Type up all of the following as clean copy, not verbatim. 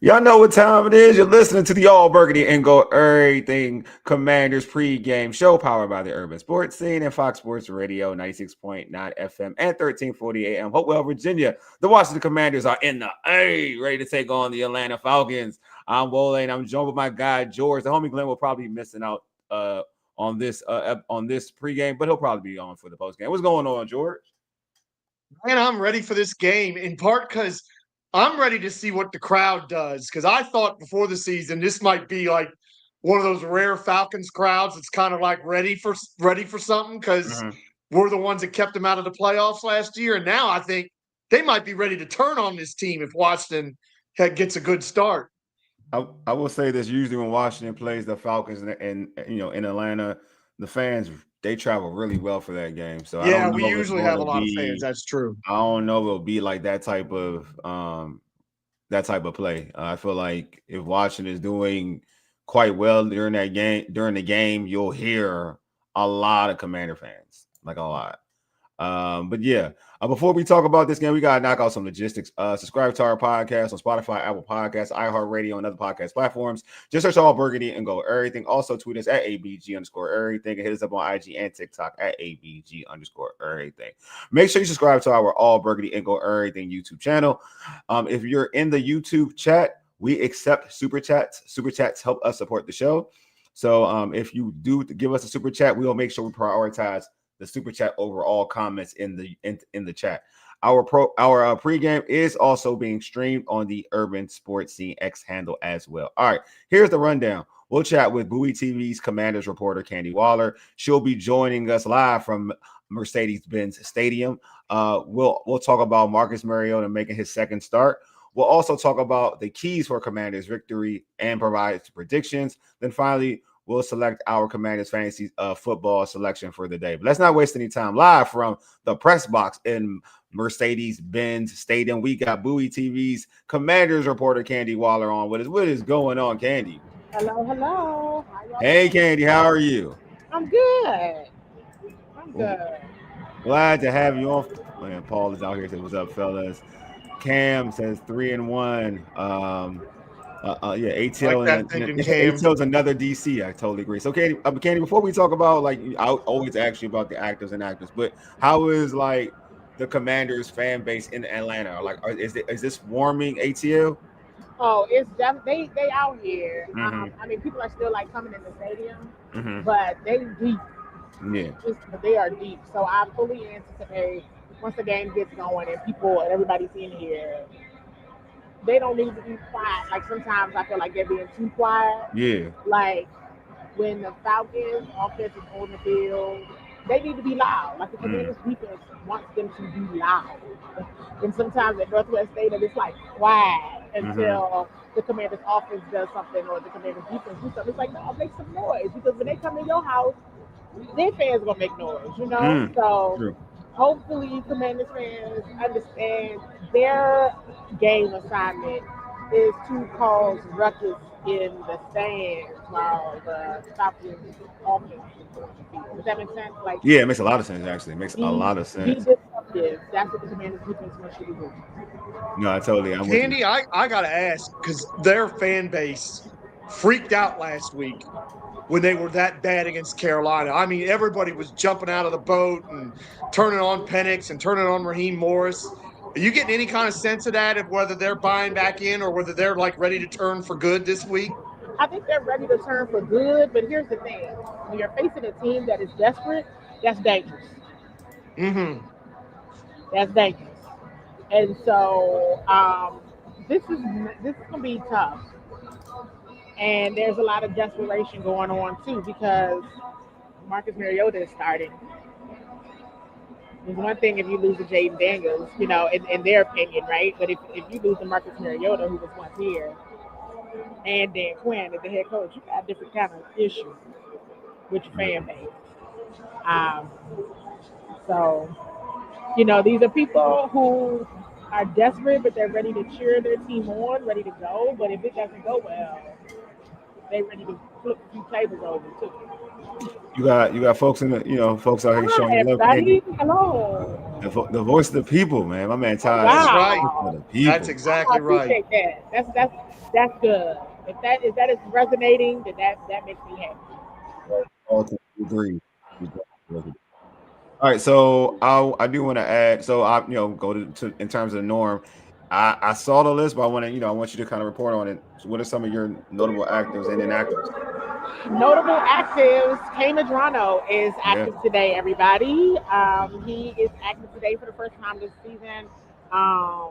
Y'all know what time it is. You're listening to the All Burgundy and Gold Errything Commanders pregame show powered by the Urban Sports Scene and Fox Sports Radio 96.9 FM and 1340 AM. Hopewell, Virginia. The Washington Commanders are in the A, ready to take on the Atlanta Falcons. I'm Wole and I'm joined with my guy George. The homie Glenn will probably be missing out on this pregame, but he'll probably be on for the postgame. What's going on, George? Man, I'm ready for this game, in part because I'm ready to see what the crowd does. Because I thought before the season this might be like one of those rare Falcons crowds that's kind of like ready for something because we're the ones that kept them out of the playoffs last year, and now I think they might be ready to turn on this team if Washington gets a good start. I will say this: usually when Washington plays the Falcons in Atlanta, the fans they travel really well for that game. So yeah, we usually have a lot of fans. That's true. I don't know if it'll be like that type of play. I feel like if Washington is doing quite well during the game, you'll hear a lot of Commander fans, like a lot. But yeah, before we talk about this game, we gotta knock out some logistics. Subscribe to our podcast on Spotify, Apple Podcasts, iHeartRadio, and other podcast platforms. Just search All Burgundy and Gold Errything. Also tweet us at ABG_Errything and hit us up on IG and TikTok at ABG_Errything. Make sure you subscribe to our All Burgundy and Gold Errything YouTube channel. If you're in the YouTube chat, we accept super chats. Super chats help us support the show. So if you do give us a super chat, we will make sure we prioritize the super chat over all comments in the chat. Our pregame is also being streamed on the Urban Sports Scene X handle as well. All right, here's the rundown. We'll chat with Bowie TV's Commanders reporter Candi Waller. She'll be joining us live from Mercedes-Benz Stadium. We'll talk about Marcus Mariota making his second start. We'll also talk about the keys for Commanders victory and provide predictions. Then finally, we'll select our Commanders fantasy football selection for the day. But let's not waste any time. Live from the press box in Mercedes-Benz Stadium, we got Bowie TV's Commanders reporter Candi Waller on with us. What is going on, Candi? Hello. Hey, Candi, how are you? I'm good. Glad to have you on. Man, Paul is out here. Says, "What's up, fellas?" Cam says 3-1. ATL like ATL's another DC. I totally agree. So, Candi, before we talk about I always ask you about the actors and actors, but how is like the Commanders fan base in Atlanta? Like, is this warming ATL? Oh, it's definitely they out here. I mean, people are still like coming in the stadium, but they deep. Yeah, they are deep. So I fully anticipate once the game gets going and people and everybody's in here. They don't need to be quiet. Like sometimes I feel like they're being too quiet. Yeah. Like when the Falcons offense is on the field, they need to be loud. Like the Commanders defense wants them to be loud. And sometimes at Northwest Stadium it's like quiet until the Commanders offense does something or the Commanders defense do something. It's like, no, make some noise. Because when they come in your house, their fans are gonna make noise, you know? So true. Hopefully Commanders fans understand their game assignment is to cause ruckus in the stands while the Falcons offense is going to field. Does that make sense? Like, yeah, it makes a lot of sense, actually. It makes a lot of sense. Be disruptive. That's what the Commanders defense wants you to do. No, I totally. I'm Candi, I got to ask, because their fan base freaked out last week when they were that bad against Carolina. I mean, everybody was jumping out of the boat and turning on Penix and turning on Raheem Morris. Are you getting any kind of sense of that, of whether they're buying back in or whether they're like ready to turn for good this week? I think they're ready to turn for good, but here's the thing. When you're facing a team that is desperate, that's dangerous. That's dangerous. And so this is going to be tough. And there's a lot of desperation going on, too, because Marcus Mariota is starting. There's one thing if you lose to Jaden Daniels, you know, in their opinion, right? But if you lose to Marcus Mariota, who was once here, and Dan Quinn as the head coach, you got a different kind of issue with your fan base. So, you know, these are people who are desperate, but they're ready to cheer their team on, ready to go. But if it doesn't go well, they're ready to flip a few tables over too. You got folks in the folks out here Hi, showing you love. everybody. Hello. The voice of the people, man. My man Todd. That's said, right. Wow. the people. That's I exactly right. appreciate that. That's good. If that is resonating, then that makes me happy. All to agree. All right, so I do want to add. So I go to in terms of the norm. I saw the list, but I want you to kind of report on it. So what are some of your notable actives and inactives? Notable actives. Kay Madrano is active Yeah. today, everybody. He is active today for the first time this season. Um,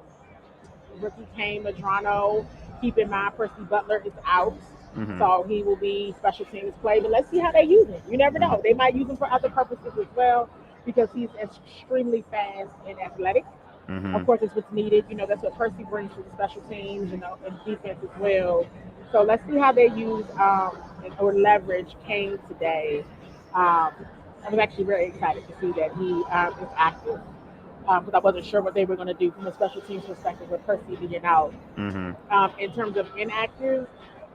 Rookie Kay Madrano. Keep in mind, Percy Butler is out. Mhm. So he will be special teams play. But let's see how they use him. You never know. They might use him for other purposes as well because he's extremely fast and athletic. Of course, it's what's needed. That's what Percy brings to the special teams and defense as well. So let's see how they use or leverage Kane today. I was actually very excited to see that he is active because I wasn't sure what they were going to do from a special teams perspective with Percy being out. In terms of inactive,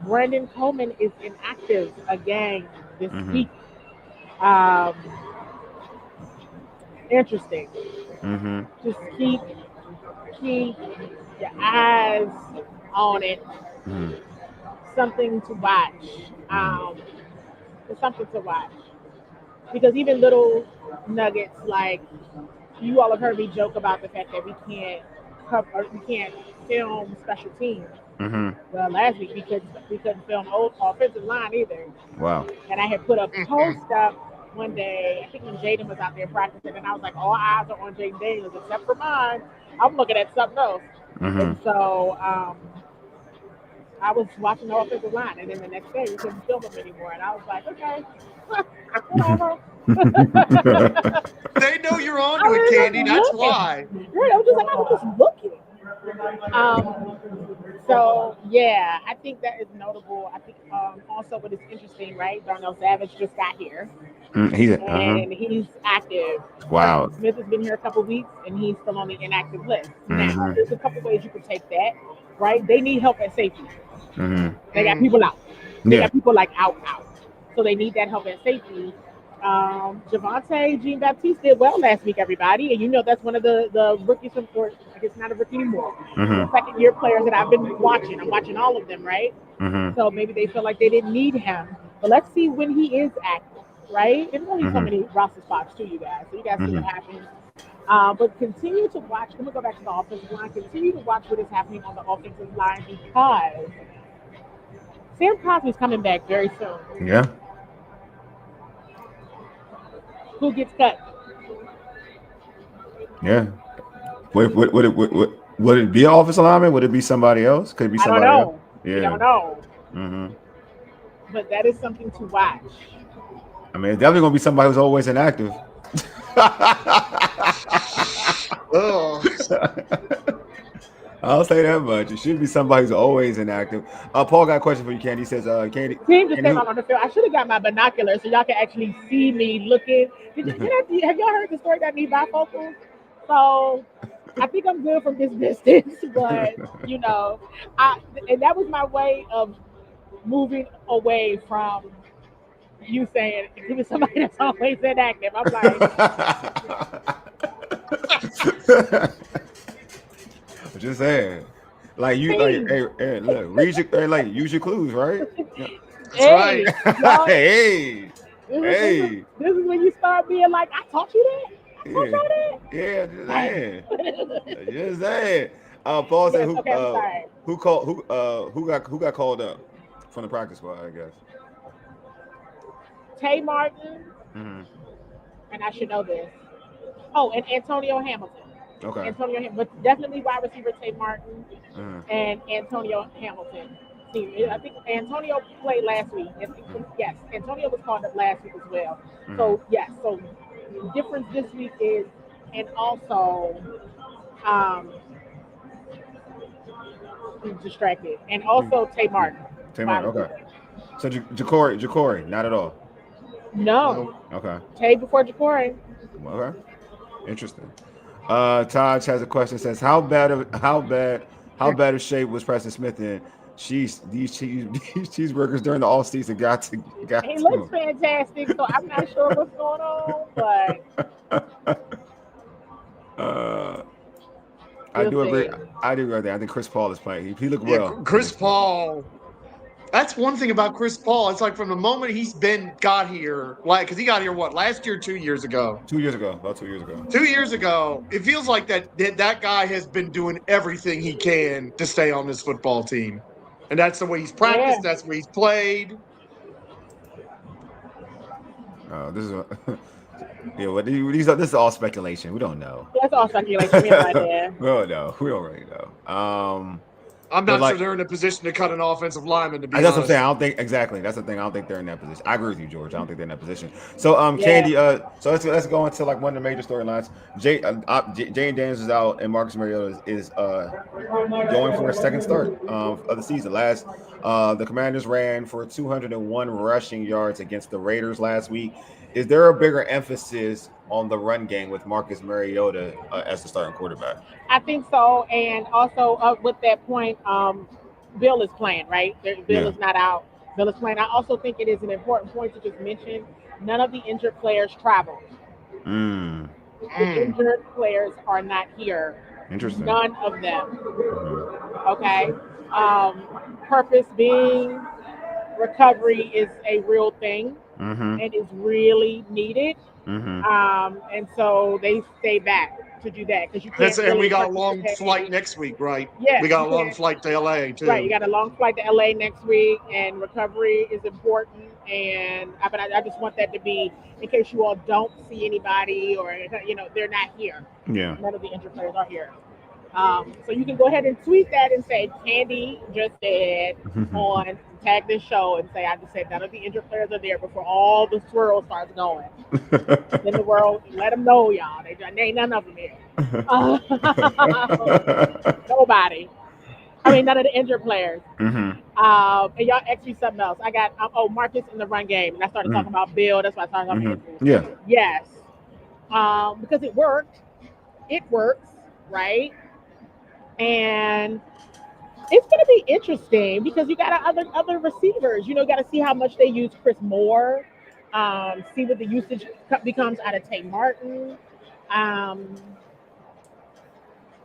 Brandon Coleman is inactive again this week. Interesting. Just keep your eyes on it. Something to watch. It's something to watch because even little nuggets like you all have heard me joke about the fact that we can't film special teams. Well, last week we couldn't film offensive line either. Wow. And I had put a post up one day, I think when Jaden was out there practicing, and I was like, all eyes are on Jaden Daniels except for mine. I'm looking at something else. And so I was watching the offensive line, and then the next day we couldn't film them anymore. And I was like, okay, whatever. They know you're on to it, Candi. That's why. Right, I was just looking. So yeah, I think that is notable. I think also what is interesting, right? Darnell Savage just got here. He's active. Wow. Smith has been here a couple weeks, and he's still on the inactive list. Now, there's a couple ways you can take that, right? They need help at safety. They got people out. They got people like out. So they need that help at safety. Javante Jean-Baptiste did well last week, everybody. And that's one of the rookies from, or I guess not a rookie anymore. Second-year players that I've been watching. I'm watching all of them, right? So maybe they feel like they didn't need him. But let's see when he is active, right? There's only so many roster spots too, you guys. So you guys see what happens. But continue to watch. Let me go back to the offensive line. Continue to watch what is happening on the offensive line because Sam Crosby's coming back very soon. Yeah. Who gets cut? Yeah. Would it be an offensive lineman? Would it be somebody else? Could it be somebody else? Yeah. We don't know. But that is something to watch. I mean, it's definitely going to be somebody who's always inactive. I'll say that much. It should be somebody who's always inactive. Paul got a question for you, Candi. He says, Candi. Team just came out on the field. I should have got my binoculars so y'all can actually see me looking. Have y'all heard the story about me bifocals? So I think I'm good from this distance, but and that was my way of moving away from you saying it was somebody that's always inactive. I'm like. Just saying, like you, hey, look, use your clues, right? That's right. Hey. This is when you start being like, I taught you that. Just saying. Paul said, who got called up from the practice squad? I guess. Tay Martin. And I should know this. Oh, and Antonio Hamilton. Okay. But definitely wide receiver Tay Martin and Antonio Hamilton. See, I think Antonio played last week. Yes, Antonio was called up last week as well. So yes, so the difference this week is, and also, I'm distracted, and also Tay Martin. Okay. So Ja'Cory, not at all. No. Okay. Tay before Ja'Cory. Okay. Interesting. Taj has a question. Says, how bad of shape was Preston Smith in these cheeseburgers during the off season got to. He looks fantastic, so I'm not sure what's going on, but I do agree. see. I do agree with that. I think Chris Paul is playing. He looked Yeah, well. Chris Paul. That's one thing about Chris Paul. It's like from the moment he's got here, like because he got here last year, 2 years ago. 2 years ago, about 2 years ago. 2 years ago, it feels like that guy has been doing everything he can to stay on this football team, and that's the way he's practiced. Yeah. That's the way he's played. This is this is all speculation. We don't know. That's all speculation. We have no idea. We don't know. We don't really know. I'm not sure they're in a position to cut an offensive lineman. To be that's honest. what I'm saying. I don't think exactly. That's the thing. I don't think they're in that position. I agree with you, George. I don't think they're in that position. So, Candi. So let's go into like one of the major storylines. Jane Daniels is out, and Marcus Mariota is going for a second start of the season. The Commanders ran for 201 rushing yards against the Raiders last week. Is there a bigger emphasis on the run game with Marcus Mariota as the starting quarterback? I think so, and also with that point, Bill is playing, right? Bill is not out. Bill is playing. I also think it is an important point to just mention. None of the injured players traveled. The injured players are not here. Interesting. None of them. Okay. Purpose being recovery is a real thing. And is really needed, and so they stay back to do that because you can't. And we got a long flight next week, right? Yeah, we got a long flight to LA too. Right, you got a long flight to LA next week, and recovery is important. And I just want that to be in case you all don't see anybody or they're not here. Yeah, none of the injured players are here. So you can go ahead and tweet that and say Candi just said on tag this show and say I just said none of the injured players are there before all the swirl starts going. In the world, let them know, y'all. They ain't none of them here. Nobody. I mean, none of the injured players. And y'all asked me something else. I got Marcus in the run game, and I started talking about Bill. That's why I started talking about Yeah. Yes. Because it worked. It works, right? And it's going to be interesting because you got other receivers. You got to see how much they use Chris Moore. See what the usage becomes out of Tate Martin.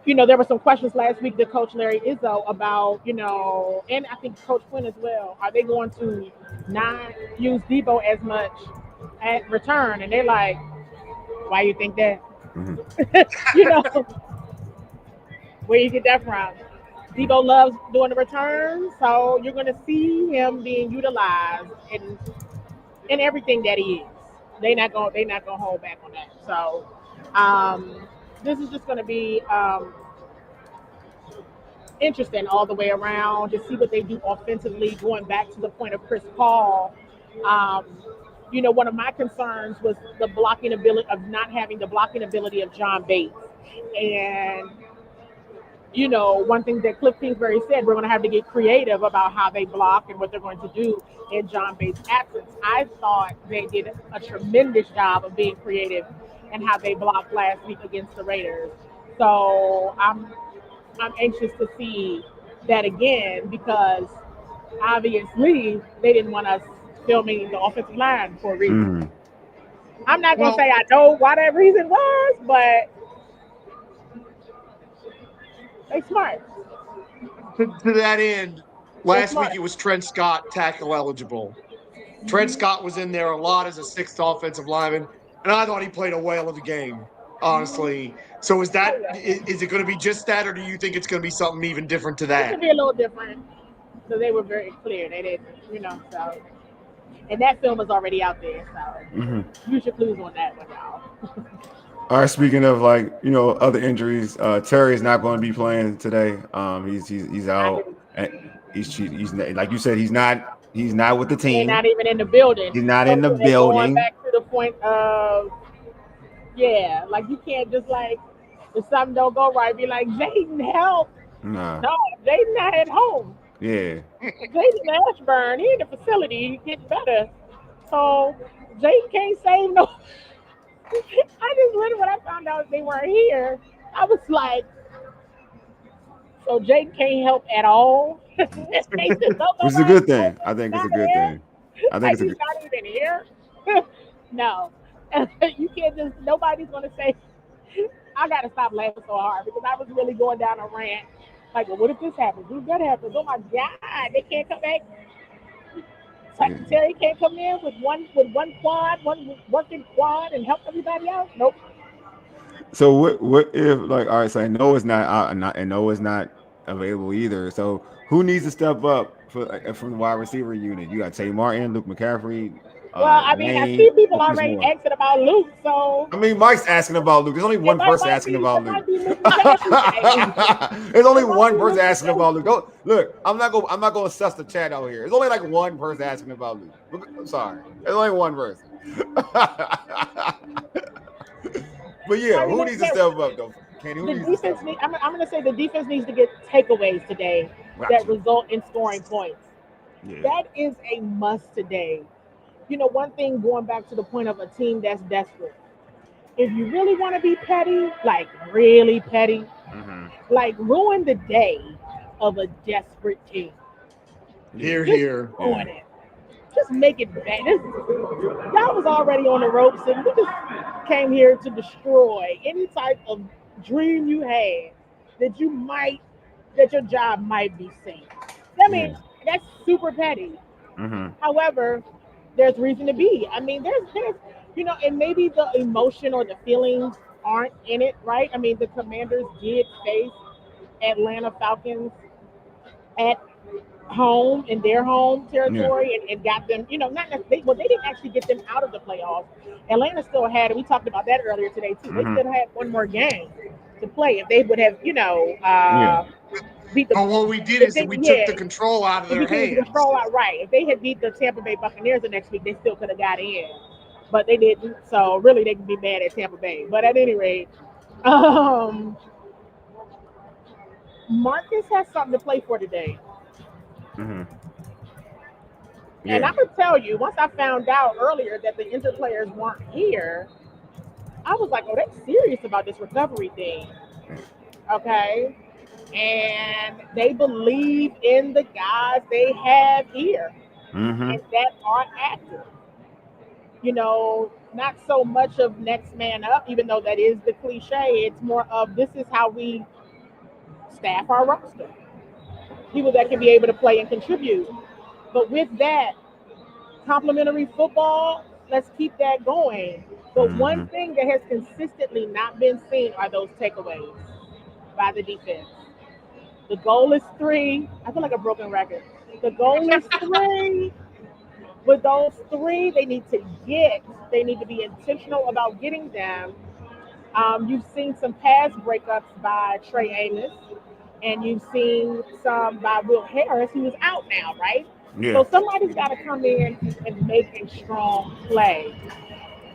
There were some questions last week to Coach Larry Izzo about, and I think Coach Quinn as well. Are they going to not use Debo as much at return? And they're like, why you think that? Where you get that from? Debo loves doing the returns, so you're going to see him being utilized in everything that he is. They're not going to hold back on that. So this is just going to be interesting all the way around to see what they do offensively. Going back to the point of Chris Paul, one of my concerns was the blocking ability of not having the blocking ability of John Bates. And one thing that Cliff Kingsbury said, we're going to have to get creative about how they block and what they're going to do in John Bates' absence. I thought they did a tremendous job of being creative in how they blocked last week against the Raiders. So I'm anxious to see that again because obviously they didn't want us filming the offensive line for a reason. I'm not going to say I know why that reason was, but they smart. To that end, last week it was Trent Scott tackle eligible. Trent Scott was in there a lot as a sixth offensive lineman, and I thought he played a whale of a game, honestly. So is it going to be just that, or do you think it's going to be something even different to that? It could be a little different. So they were very clear. They didn't, so. And that film is already out there, so use your clues on that one, y'all. All right. Speaking of other injuries, Terry is not going to be playing today. He's out. And he's like you said, he's not with the team. They're not even in the building. He's not in the building. Going back to the point of like you can't just if something don't go right, be like Jaden help. Nah. No, Jaden not at home. Yeah. Jaden Ashburn, he in the facility, he's getting better. So Jaden can't save no. I just literally when I found out they weren't here, I was like, So Jake can't help at all. It makes it so Which is a much. good thing. I think it's Not a good here. thing. I think Like it's a he's good. not even here. No. You can't just nobody's gonna say I gotta stop laughing so hard because I was really going down a rant. Like, well, what if this happens? What if that happens? Oh my God, they can't come back. Yeah. Terry can't come in with one quad, one working quad and help everybody else. Nope. So what if like all right? So I know it's not out, and not and know it's not available either. So who needs to step up from the wide receiver unit? You got Tay Martin, Luke McCaffrey, Well, I mean, I see Lane. people Who's already more? asking about Luke, so I mean, Mike's asking about Luke. There's only one person asking it about Luke. might be Luke McCaffrey today. There's only It might one be person Luke asking about Luke. McCaffrey. Don't look. I'm not going to suss the chat out here. There's only like one person asking about Luke. I'm sorry. There's only one person. But yeah, I mean, who look, needs to step up though? Kenny, who the needs to step defense. up? I'm going to say the defense needs to get takeaways today that Gotcha. result in scoring points. Yeah. That is a must today. You know, one thing going back to the point of a team that's desperate. If you really want to be petty, like really petty, Mm-hmm. like ruin the day of a desperate team. Yeah. Here, Just here. Yeah. ruin it. Just make it bad. Y'all was already on the ropes, and we just came here to destroy any type of dream you had that you might, that your job might be safe. I Yeah. mean, that's super petty. Mm-hmm. However, there's reason to be. I mean, there's and maybe the emotion or the feelings aren't in it, right? I mean, the Commanders did face Atlanta Falcons at home in their home Yeah. territory and got them, not necessarily, well, they didn't actually get them out of the playoffs. Atlanta still had, and we talked about that earlier today too. They Mm-hmm. still had one more game to play if they would have, Yeah. beat the But what we did if is they we took yeah the control out of if their we can hands. control out right. If they had beat the Tampa Bay Buccaneers the next week, they still could have got in, but they didn't. So really, they can be mad at Tampa Bay. But at any rate, um, Marcus has something to play for today. Mm-hmm. And Yeah. I'm gonna tell you, once I found out earlier that the injured players weren't here, I was like, oh, they're serious about this recovery thing. Okay. And they believe in the guys they have here Mm-hmm. and that are active. Not so much of next man up, even though that is the cliche. It's more of this is how we staff our roster. People that can be able to play and contribute. But with that, complimentary football, let's keep that going. But one Mm-hmm. thing that has consistently not been seen are those takeaways by the defense. The goal is three. I feel like a broken record. The goal is three. With those three, they need to be intentional about getting them. You've seen some pass breakups by Trey Amos, and you've seen some by Will Harris, who is out now, right? Yeah. So somebody's got to come in and make a strong play.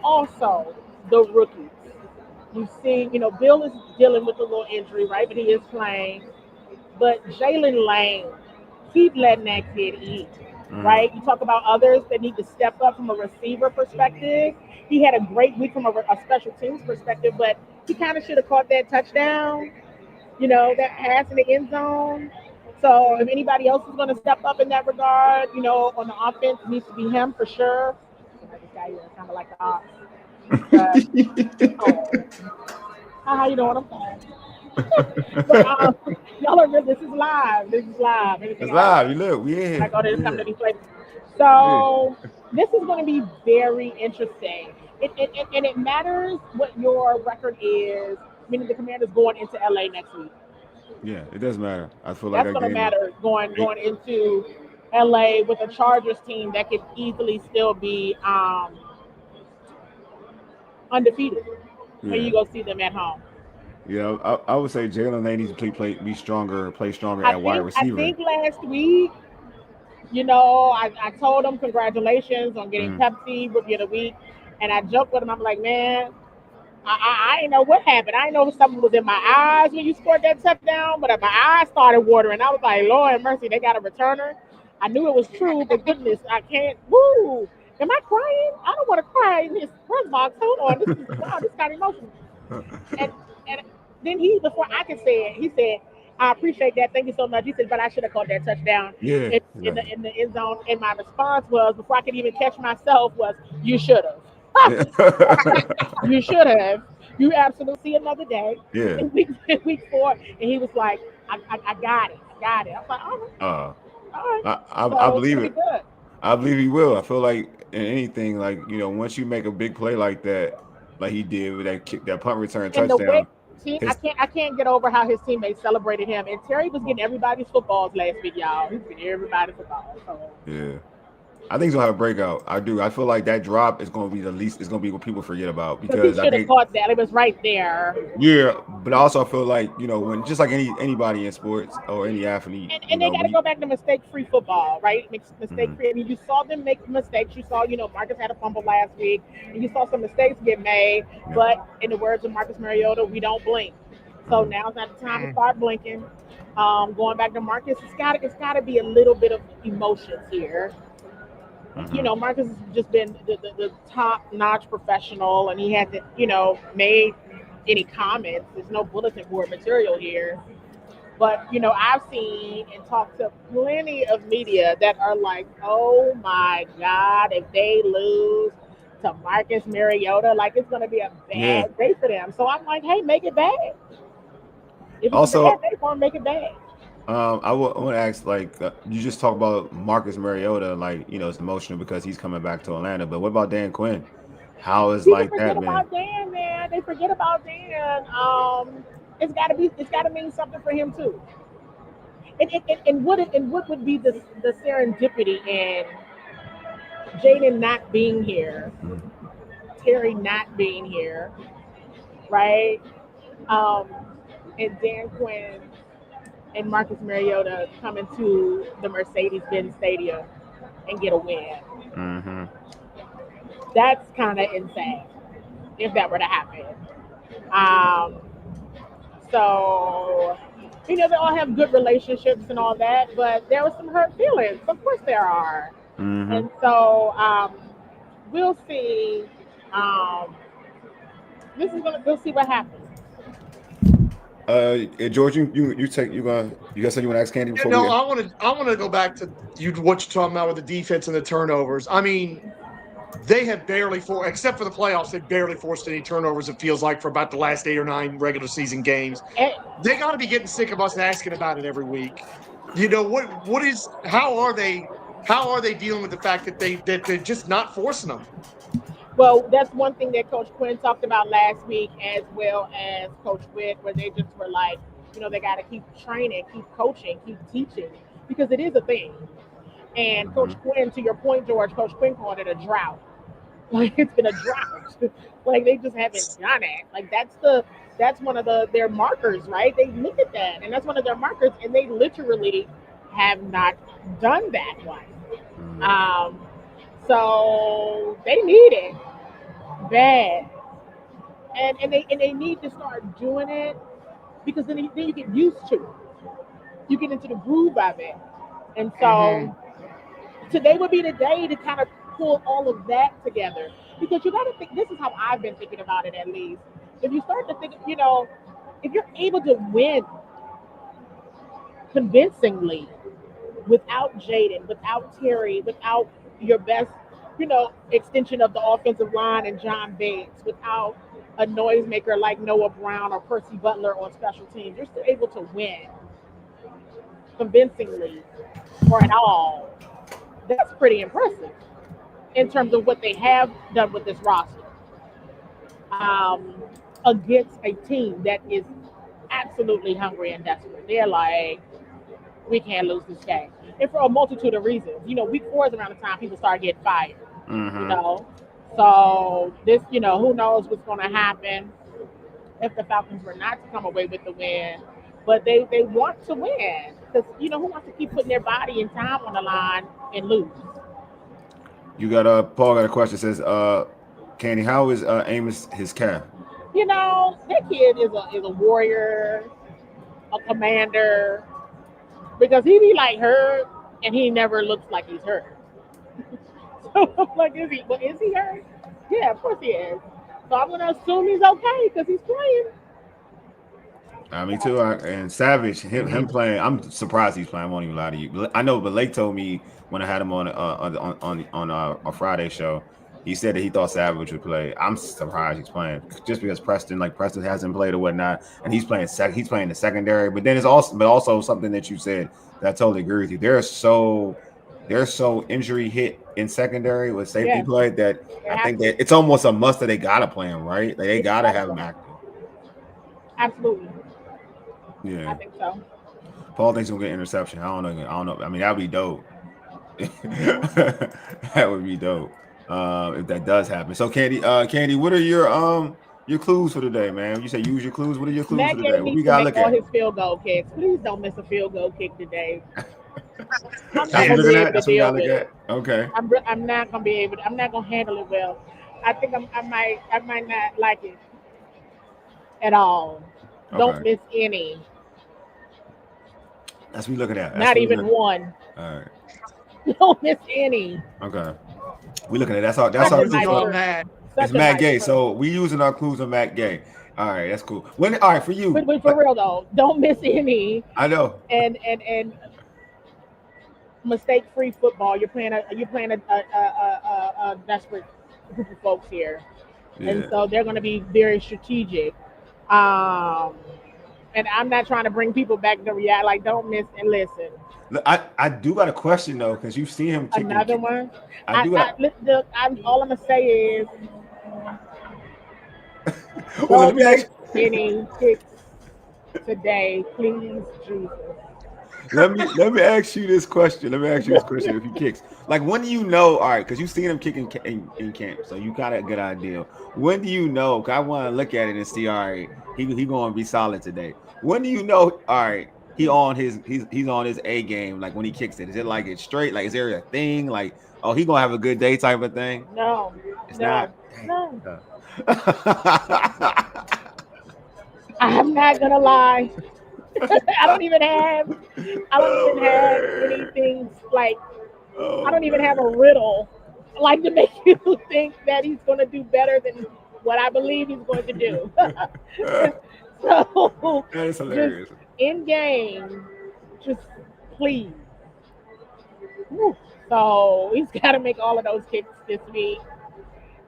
Also, the rookies. You've seen, Bill is dealing with a little injury, right? But he is playing. But Jalen Lane, keep letting that kid eat, Mm-hmm. right? You talk about others that need to step up from a receiver perspective. He had a great week from a special teams perspective, but he kind of should have caught that touchdown, that pass in the end zone. So if anybody else is going to step up in that regard, on the offense, it needs to be him for sure. I just got here kind of like the ops. But, oh, how you doing? I'm fine. But y'all are this is live. This is live. It's Everything I live. You look, we in when I here. go to We some of in these places. here. So this is going to be very interesting. And it matters what your record is. Meaning the Commanders going into LA next week. Yeah, it does matter. I feel like That's that going to game is matter going eight. going into LA with a Chargers team that could easily still be undefeated when Yeah. you go see them at home. Yeah, I would say Jalen Lane needs to be stronger, play stronger I at wide think I receiver. think last week, I told him congratulations on getting Mm. Pepsi Rookie of the Week, and I joked with him. I'm like, man, I didn't know what happened. I didn't know if something was in my eyes when you scored that touchdown, but my eyes started watering. I was like, Lord have mercy, they got a returner. I knew it was true, but goodness, I can't. Woo! Am I crying? I don't want to cry in this press box. Hold on, this is kind of emotional. And and then before I could say it, he said, I appreciate that. Thank you so much. He said, but I should have caught that touchdown Yeah, in the end zone. And my response was, before I could even catch myself, was, you should have. yeah. You should have. You absolutely see another day Yeah. in week 4. And he was like, I got it. I got it. I was like, all right, Uh, all right. I So it's believe pretty it. good. I believe he will. I feel like in anything, like once you make a big play like that, like he did with that punt return And the way touchdown, I his can't get over how his teammates celebrated him. And Terry was getting everybody's footballs last week, y'all. He was getting everybody's footballs. So yeah. I think he's gonna have a breakout. I do. I feel like that drop is gonna be the least. It's gonna be what people forget about because he because I should have think caught that. It was right there. yeah. But I also feel like when just like anybody in sports or any athlete, And they got to go back to mistake-free football, right? mhm, Mistake-free. I mean, you saw them make mistakes. You saw, Marcus had a fumble last week, and you saw some mistakes get made. yeah, But in the words of Marcus Mariota, we don't blink. So mhm, now's not the time to start blinking. Going back to Marcus, it's got to be a little bit of emotions here. mhm, Marcus has just been the top-notch professional, and he hasn't, made any comments. There's no bulletin board material here. But I've seen and talked to plenty of media that are like, "Oh my God, if they lose to Marcus Mariota, like it's going to be a yeah. bad day for them." So I'm like, "Hey, make it bad. If it's a bad Also, day for them, make it bad." I want to ask, like, you just talk about Marcus Mariota, like, it's emotional because he's coming back to Atlanta. But what about Dan Quinn? How is People like forget that, man? about Dan, man. They forget about Dan. It's got to mean something for him too. And what would be the serendipity in Jaden not being here, Mhm. Terry not being here, right? Um, and Dan Quinn and Marcus Mariota coming to the Mercedes-Benz Stadium and get a win. Mhm. That's kind of insane if that were to happen. Um, so, they all have good relationships and all that, but there was some hurt feelings. Of course, there are. Mhm. And so, we'll see. Um, we'll see what happens. George, you got something you want to ask Candy Yeah, before we no, get? I want to go back to what you're talking about with the defense and the turnovers. I mean, they have barely except for the playoffs, they barely forced any turnovers. It feels like for about the last 8 or 9 regular season games. And, They got to be getting sick of us asking about it every week. What is how are they dealing with the fact that they're just not forcing them? well, that's one thing that Coach Quinn talked about last week, as well as Coach Witt, where they just were like, they got to keep training, keep coaching, keep teaching, because it is a thing. And Coach Mhm. Quinn, to your point, George, Coach Quinn called it a drought. Like it's been a drought. Like they just haven't done it. Like that's one of their markers, right? They look at that, and that's one of their markers, and they literally have not done that one. Mhm. Um, so they need it bad, and they need to start doing it because then you get used to it. You get into the groove of it, and Mm-hmm. so today would be the day to kind of pull all of that together because you got to think. This is how I've been thinking about it, at least. If you start to think, if you're able to win convincingly without Jaden, without Terry, without your best, extension of the offensive line and John Bates, without a noisemaker like Noah Brown or Percy Butler on special teams, you're still able to win convincingly or at all. That's pretty impressive in terms of what they have done with this roster, um, against a team that is absolutely hungry and desperate. They're like, we can't lose this game. And for a multitude of reasons. Week 4 is around the time people start getting fired, you Mhm. know. So this, who knows what's going to happen if the Falcons were not to come away with the win. But they want to win because, who wants to keep putting their body and time on the line and lose? You got Paul got a question. Says Candy, how is Amos his calf? That kid is a warrior, a commander, because he be like hurt and he never looks like he's hurt. So I'm like, is he hurt? Yeah, of course he is. So I'm gonna assume he's okay because he's playing. Me too. And Savage, him playing. I'm surprised he's playing. I won't even lie to you. I know, but Lake told me when I had him on a Friday show, he said that he thought Savage would play. I'm surprised he's playing just because Preston hasn't played or whatnot, and he's playing He's playing the secondary. But then it's also something that you said that I totally agree with you. They're so injury hit in secondary with safety play that I think that it's almost a must that they gotta play him, right? Like they gotta have him active. Absolutely. Yeah, I think so. Paul thinks he'll get interception. I don't know. I mean, that'd be dope. That would be dope if that does happen. So, Candi, what are your clues for today, man? You say use your clues. What are your clues Matt for today? What needs we to gotta make look all at? his field goal kicks. Please don't miss a field goal kick today. I'm not That's gonna what be able to That's what we deal gotta look with at. it. Okay. I'm not gonna be able. I'm not gonna handle it well. I think I might not like it at all. Don't Okay. miss any. That's what we looking at. That's Not what we even looking. one. All right. Don't miss any. Okay. We looking at that's our Such a clue Working nice for. on person. that. It's Such a Matt nice Gay. person. So we using our clues on Matt Gay. All right, that's cool. All right for you. But for real though, don't miss any. I know. And mistake free football. You're playing a desperate group of folks here, and Yeah. so they're going to be very strategic. Um, and I'm not trying to bring people back to reality. Like, don't miss and listen. Look, I do got a question though, because you've seen him kicking. Another one. I do got. All I'm gonna say is Well, let don't me miss ask. any kicks today, please, Jesus. Let me ask you this question. Let me ask you this question. If he kicks, like when do you know? All right, because you've seen him kicking in camp, so you got a good idea. When do you know? Cause I want to look at it and see. All right, he going to be solid today. When do you know? All right, he's on his A game. Like when he kicks it, is it like it's straight? Like is there a thing? Like oh he gonna have a good day type of thing? No, It's no, not. no. Dang. I'm not gonna lie. I don't even have anything like I don't even have a riddle like to make you think that he's gonna do better than what I believe he's going to do. So That is just hilarious. in game, just please. Whew. So he's gotta make all of those kicks this week.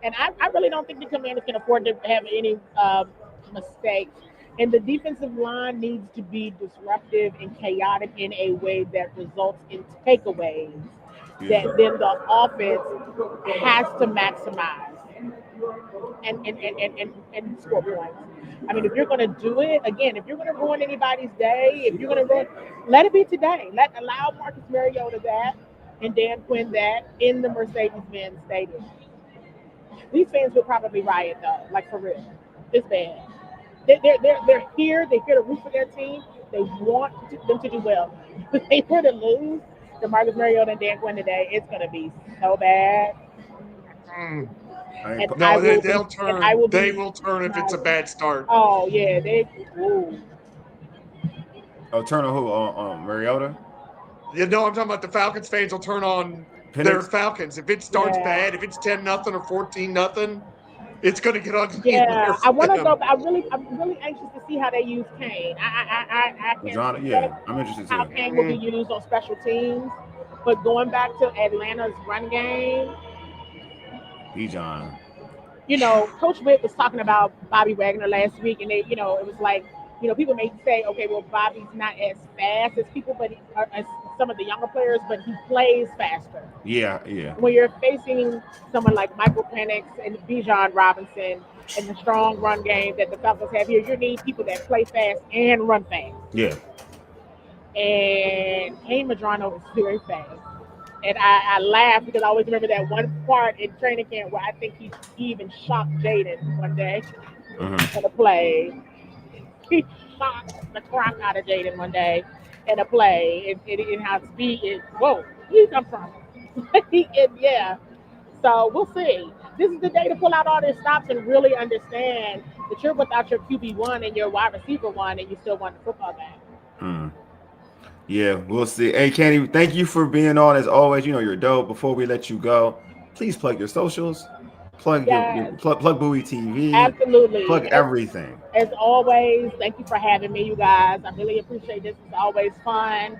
And I really don't think the Commanders can afford to have any mistakes. And the defensive line needs to be disruptive and chaotic in a way that results in takeaways Yeah. that then the offense has to maximize and score points. I mean, if you're going to do it, again, if you're going to ruin anybody's day, if you're going to ruin, let it be today. Allow Marcus Mariota that and Dan Quinn that in the Mercedes-Benz Stadium. These fans would probably riot though, like for real. It's bad. They're here. They're here to root for their team. They want them to do well. If they were to lose to Marcus Mariota and Dan Quinn today, it's going to be so bad. And No, I will they'll be, turn. and I will They be. will turn if it's a bad start. Oh yeah, they. Ooh. Oh, turn on who? On Mariota? You know, I'm talking about the Falcons fans will turn on their Falcons. If it starts bad, if it's 10-0 or 14-0, it's going to get ugly. Yeah, I want to go. I'm really anxious to see how they use Kane. I can't see I'm interested how too. Kane will be used on special teams. But going back to Atlanta's run game, Bijan. Coach Witt was talking about Bobby Wagner last week, and it was like, people may say, okay, well, Bobby's not as fast as people, but as some of the younger players, but he plays faster. Yeah. When you're facing someone like Michael Penix and Bijan Robinson and the strong run game that the Falcons have here, you need people that play fast and run fast. Yeah. And Kane Madrano is very fast. And I laugh because I always remember that one part in training camp where I think he even shocked Jaden one day in a play. He shocked the crap out of Jaden one day in a play. And how speed is, whoa, where you come from? Yeah. So we'll see. This is the day to pull out all their stops and really understand that you're without your QB1 and your wide receiver 1 and you still want the football game. Yeah, we'll see. Hey, Candi, thank you for being on as always. You're dope. Before we let you go, please plug your socials. Plug Yes. plug Bowie TV. Absolutely. Plug everything. As always, thank you for having me, you guys. I really appreciate this. It's always fun.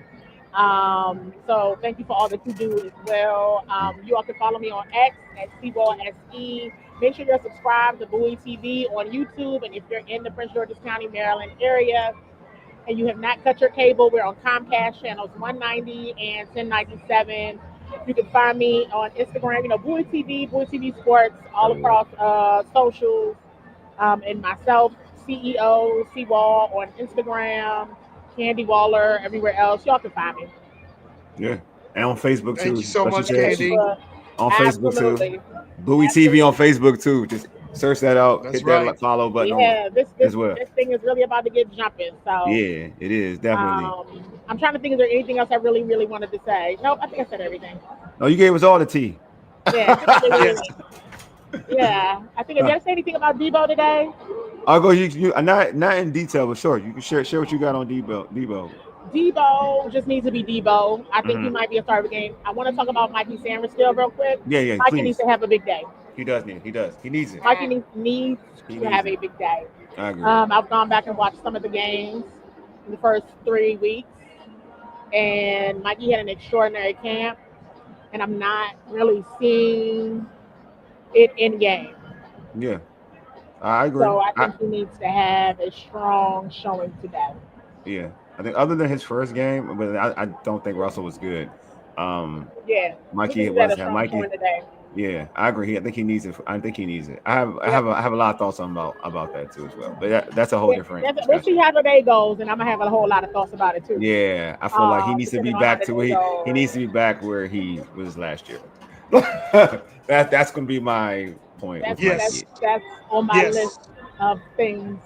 So thank you for all that you do as well. You all can follow me on X at CWall SE. Make sure you're subscribed to Bowie TV on YouTube. And if you're in the Prince George's County, Maryland area, and you have not cut your cable, we're on Comcast channels 190 and 1097. You can find me on Instagram, Bowie TV Sports, all across socials, and myself, CEO, CWall on Instagram, Candi Waller, everywhere else. Y'all can find me. Yeah. And on Facebook too. Thank you so much, said, Candi. On Facebook Absolutely. too. Bowie TV on Facebook too. Just search that out. That's hit right. that follow button. Yeah, this as well. This thing is really about to get jumping. So yeah, it is definitely. I'm trying to think. Is there anything else I really, really wanted to say? Nope, I think I said everything. No, you gave us all the tea. Yeah. Yeah, I think. Did I say anything about Debo today? I'll go. You not in detail, but sure. You can share what you got on Debo. Debo just needs to be Debo. I think he might be a star of the game. I want to talk about Mikey Sanders still real quick. Yeah. Mikey please. needs to have a big day. He does. He needs it. Mikey needs to have a big day. I agree. I've gone back and watched some of the games in the first 3 weeks, and Mikey had an extraordinary camp, and I'm not really seeing it in game. Yeah, I agree. So I think he needs to have a strong showing today. Yeah, I think other than his first game, but I don't think Russell was good. Yeah, Mikey was Mikey. Today. Yeah, I agree. I think he needs it. I have a lot of thoughts about that too as well. But that's a whole different. We'll see how the day goes, and I'm gonna have a whole lot of thoughts about it too. Yeah, I feel like he needs to be back to where he needs to be back where he was last year. That's gonna be my point. That's on my list of things.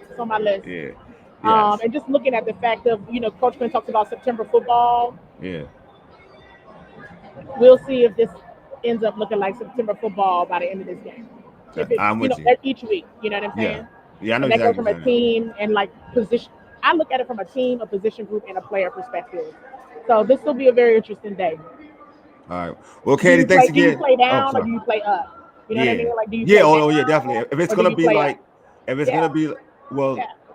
It's on my list. Yeah. And just looking at the fact of Coach Quinn talks about September football. Yeah. We'll see if this ends up looking like September football by the end of this game. I'm with you. Each week, you know what I'm saying? Yeah, I know and exactly. That goes from a team and like position. I look at it from a team, a position group, and a player perspective. So this will be a very interesting day. All right. Well, Candi, thanks again. Do you play down or do you play up? You know what I mean? Like, do you? Yeah, definitely. If it's gonna be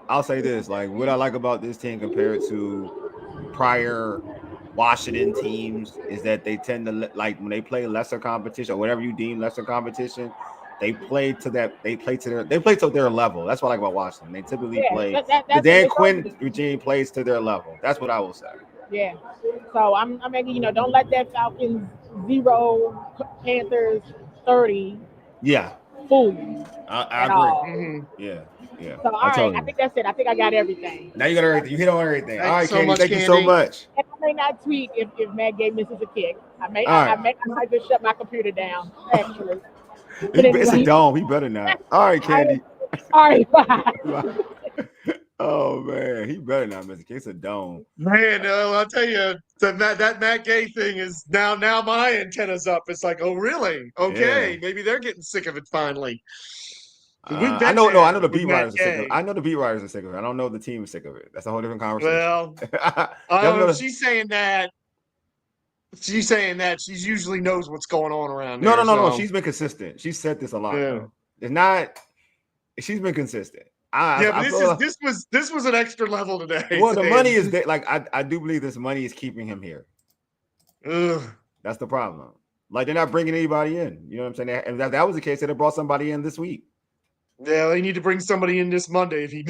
I'll say this: like, what I like about this team compared to prior Washington teams is that they tend to like when they play lesser competition or whatever you deem lesser competition, they play to their level. That's what I like about Washington. They typically play. The Dan Quinn regime plays to their level. That's what I will say. Yeah. So I'm making don't let that Falcons 0 Panthers 30. Yeah. Fool you. I agree. Mm-hmm. Yeah. So all right, I think that's it. I think I got everything. Now you got everything. You hit on everything. All right, Candi. Thank you so much. And I may not tweet if Matt Gay misses a kick. I might just shut my computer down. Actually. It's a dome. He better not. All right, Candi. All right. Bye. Oh man, he better not miss a kick. It's a dome. Man, I'll tell you that Matt Gay thing is now my antenna's up. It's like, oh really? Okay, maybe they're getting sick of it finally. I know the beat writers are sick of it. I know the beat writers are sick of it. I don't know if the team is sick of it. That's a whole different conversation. Well, I don't know if she's saying that. She's saying that she usually knows what's going on around there. No. She's been consistent. She said this a lot. Yeah. It's not. She's been consistent. This was an extra level today. Well, the money is like I do believe this money is keeping him here. Ugh. That's the problem. Like they're not bringing anybody in. You know what I'm saying? And if that was the case, they'd have brought somebody in this week. Yeah, they need to bring somebody in this Monday if he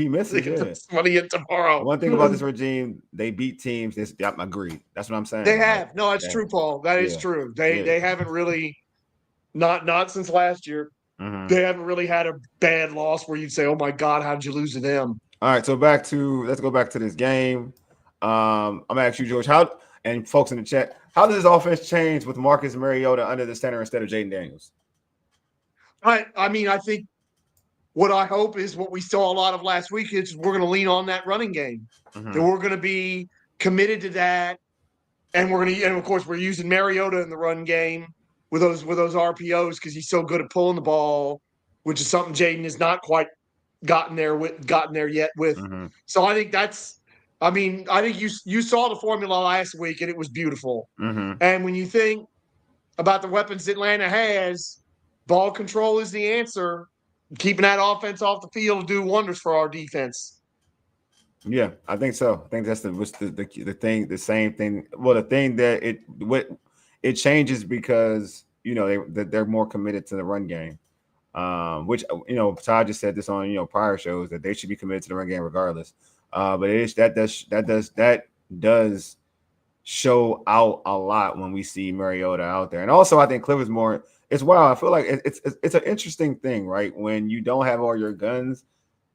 misses. Get somebody in tomorrow. One thing about this regime, they beat teams. I agree. That's what I'm saying. They have. No, it's true, Paul. That is true. They haven't really, not since last year. Mm-hmm. They haven't really had a bad loss where you'd say, "Oh my God, how did you lose to them?" All right, so let's go back to this game. I'm gonna ask you, George, and folks in the chat, how does this offense change with Marcus Mariota under the center instead of Jaden Daniels? I mean, I think what I hope is what we saw a lot of last week is we're going to lean on that running game. Mm-hmm. That we're going to be committed to that, and of course we're using Mariota in the run game with those RPOs because he's so good at pulling the ball, which is something Jaden has not quite gotten there yet with. Mm-hmm. So I think I think you saw the formula last week and it was beautiful. Mm-hmm. And when you think about the weapons Atlanta has, ball control is the answer. Keeping that offense off the field will do wonders for our defense. Yeah, I think so. I think that's the thing, the same thing. Well, the thing that it changes because they're more committed to the run game. Which Todd just said this on prior shows that they should be committed to the run game regardless. But that does show out a lot when we see Mariota out there, and also I think Cliff is more. It's wild. I feel like it's an interesting thing, right? When you don't have all your guns,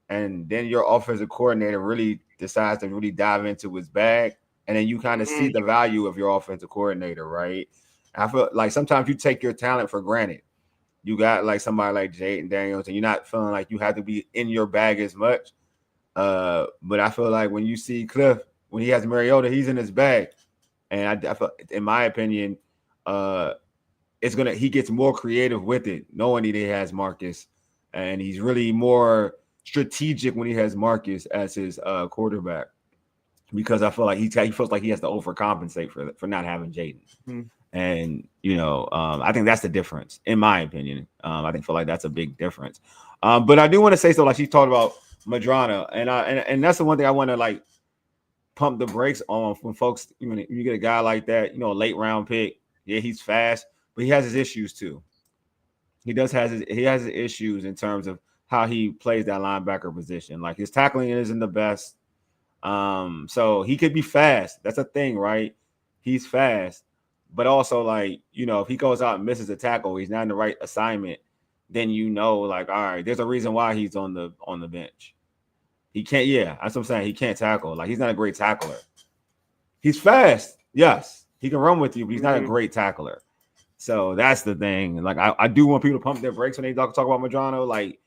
and then your offensive coordinator really decides to really dive into his bag, and then you kind of see the value of your offensive coordinator, right? I feel like sometimes you take your talent for granted. You got like somebody like Jaden Daniels, and you're not feeling like you have to be in your bag as much. But I feel like when you see Cliff, when he has Mariota, he's in his bag. And I feel, in my opinion, he gets more creative with it, knowing that he has Marcus. And he's really more strategic when he has Marcus as his quarterback. Because I feel like he feels like he has to overcompensate for not having Jaden. Mm-hmm. And I think that's the difference, in my opinion. I feel like that's a big difference. But I do want to say so. Like she talked about Madrana, and that's the one thing I want to like pump the brakes on when folks. You get a guy like that, a late round pick. Yeah, he's fast, but he has his issues too. He has his issues in terms of how he plays that linebacker position. Like his tackling isn't the best. So he could be fast. That's a thing, right? He's fast. But also, like, if he goes out and misses a tackle, he's not in the right assignment, then like, all right, there's a reason why he's on the bench. He can't, that's what I'm saying. He can't tackle. Like, he's not a great tackler. He's fast. Yes. He can run with you, but he's not a great tackler. So that's the thing. Like, I do want people to pump their brakes when they talk about Madrano. Like,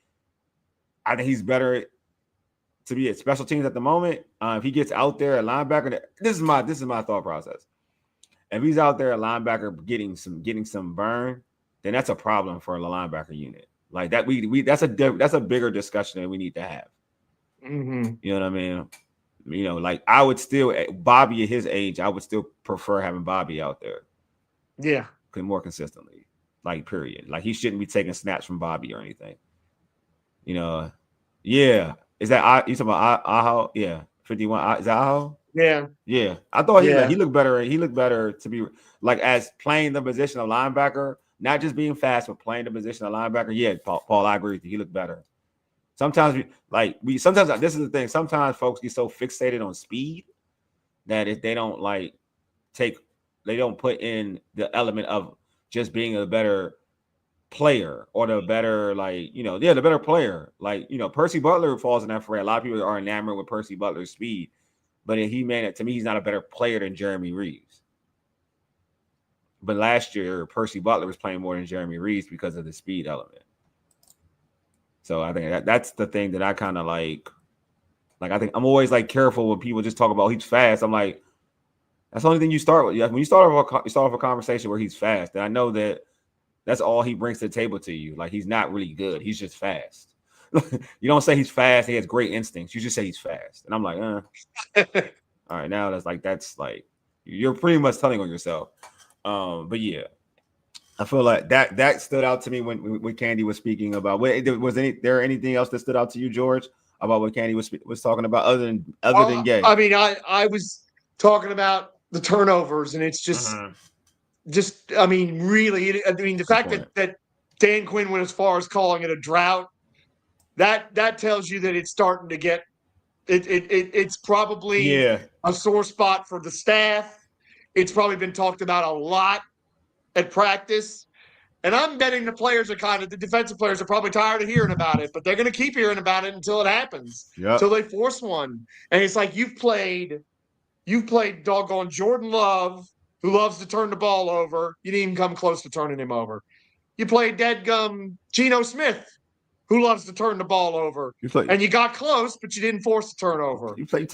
I think he's better to be at special teams at the moment. If he gets out there at linebacker, this is my thought process. If he's out there a linebacker getting some burn, then that's a problem for the linebacker unit. Like that, that's a bigger discussion that we need to have. Mm-hmm. You know what I mean? Like I would still, Bobby at his age, I would still prefer having Bobby out there. Yeah, more consistently. Like period. Like he shouldn't be taking snaps from Bobby or anything. Yeah. Is that you talking about Aho? Yeah, 51. Is that Aho? Yeah. I thought he looked better. He looked better to be like as playing the position of linebacker, not just being fast, but playing the position of linebacker. Yeah, Paul, I agree with you. He looked better. Sometimes sometimes this is the thing. Sometimes folks get so fixated on speed that if they don't they don't put in the element of just being a better player or the better the better player. Like Percy Butler falls in that fray. A lot of people are enamored with Percy Butler's speed. But to me, he's not a better player than Jeremy Reeves. But last year, Percy Butler was playing more than Jeremy Reeves because of the speed element. So I think that's the thing that I kind of like. Like I think I'm always like careful when people just talk about he's fast. I'm like, that's the only thing you start with. When you start off a conversation where he's fast, and I know that's all he brings to the table to you. Like he's not really good. He's just fast. You don't say he's fast. He has great instincts. You just say he's fast. And I'm like, all right, now that's like you're pretty much telling on yourself. But yeah, I feel like that stood out to me when Candi was speaking about. Was there anything else that stood out to you, George, about what Candi was talking about other than Gay? I mean, I was talking about the turnovers, and it's just I mean, really, the fact that Dan Quinn went as far as calling it a drought. That tells you that it's starting to get it's probably a sore spot for the staff. It's probably been talked about a lot at practice. And I'm betting the defensive players are probably tired of hearing about it, but they're going to keep hearing about it until it happens. Until they force one. And it's like you've played doggone Jordan Love, who loves to turn the ball over. You didn't even come close to turning him over. You played deadgum Geno Smith, who loves to turn the ball over. And you got close, but you didn't force the turnover. You play